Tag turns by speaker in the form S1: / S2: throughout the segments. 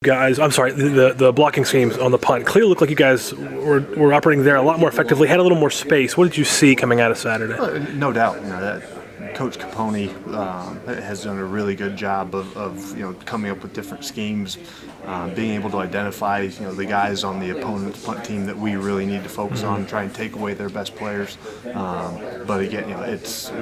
S1: Guys, I'm sorry, the blocking schemes on the punt clearly looked like you guys were operating there a lot more effectively, had a little more space. What did you see coming out of Saturday?
S2: No doubt, that Coach Capone has done a really good job of coming up with different schemes, being able to identify the guys on the opponent's punt team that we really need to focus on, try and take away their best players. But again,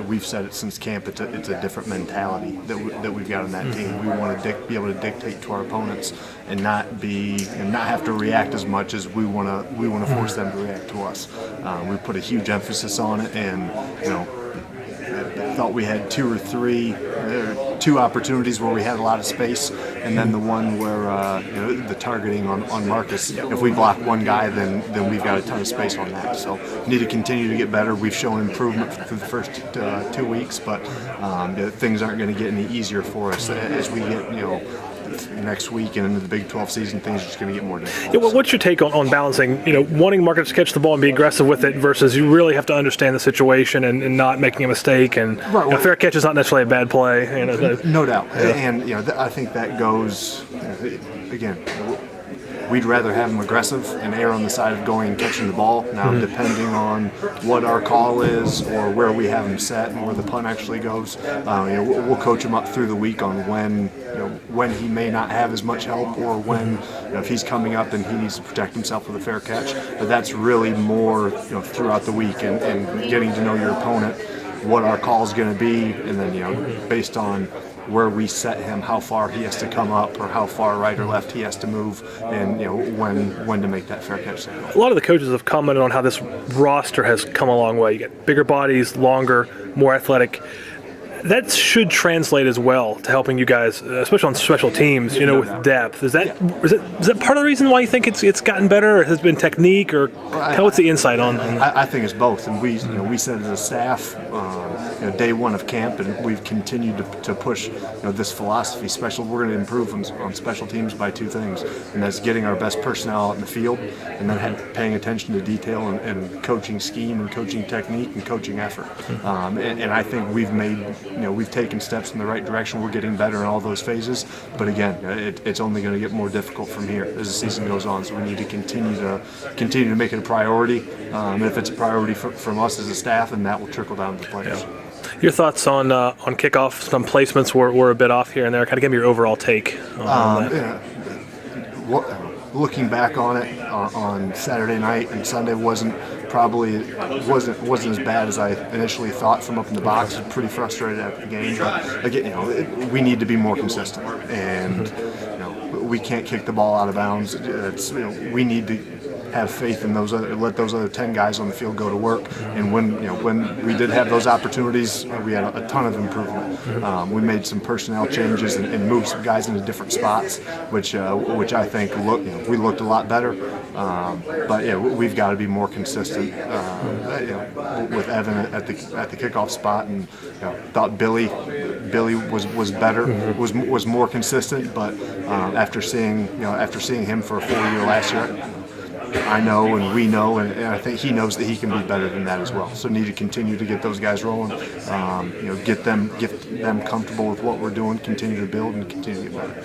S2: we've said it since camp. It's a different mentality that we've got on that team. We want to be able to dictate to our opponents and not have to react as much as we want to force them to react to us. We put a huge emphasis on it, and I thought we had two opportunities where we had a lot of space, and then the one where the targeting on Marcus. If we block one guy, then we've got a ton of space on that. So we need to continue to get better. We've shown improvement through the first 2 weeks, but things aren't going to get any easier for us as we get next week and into the Big 12 season. Things are just going to get more difficult.
S1: Yeah, well, what's your take on balancing, wanting Marcus to catch the ball and be aggressive with it versus you really have to understand the situation and not making a mistake, and a fair catch is not necessarily a bad play.
S2: No doubt. Yeah. And I think that goes, again, we'd rather have them aggressive and err on the side of going and catching the ball. Now, depending on what our call is or where we have them set and where the punt actually goes, we'll coach him up through the week on when he may not have as much help, or when if he's coming up and he needs to protect himself with a fair catch. But that's really more throughout the week and getting to know your opponent, what our call is going to be, and then based on where we set him, how far he has to come up or how far right or left he has to move, and when to make that fair catch.
S1: A lot of the coaches have commented on how this roster has come a long way. You get bigger bodies, longer, more athletic. That should translate as well to helping you guys, especially on special teams, with depth. Is that part of the reason why you think it's gotten better, or has it been technique, or what's the insight on that?
S2: I think it's both, and we said as a staff, day one of camp, and we've continued to push this philosophy. We're going to improve on special teams by two things, and that's getting our best personnel out in the field, and then paying attention to detail and coaching scheme and coaching technique and coaching effort. And I think we've taken steps in the right direction. We're getting better in all those phases, but again, it's only going to get more difficult from here as the season goes on. So we need to continue to make it a priority. If it's a priority from us as a staff, and that will trickle down to the players.
S1: Yeah. Your thoughts on kickoffs? Some placements were a bit off here and there. Kind of give me your overall take on that.
S2: Looking back on it on Saturday night and Sunday wasn't as bad as I initially thought from up in the box. I was pretty frustrated after the game, but again, we need to be more consistent, and we can't kick the ball out of bounds. We need to have faith in let those other 10 guys on the field go to work. And when we did have those opportunities, we had a ton of improvement. We made some personnel changes and moved some guys into different spots, which I think we looked a lot better. But we've got to be more consistent. With Evan at the kickoff spot, and thought Billy was better, was more consistent. But after seeing him for a full year last year, I know and we know, and I think he knows that he can be better than that as well. So need to continue to get those guys rolling, get them comfortable with what we're doing, continue to build, and continue to get better.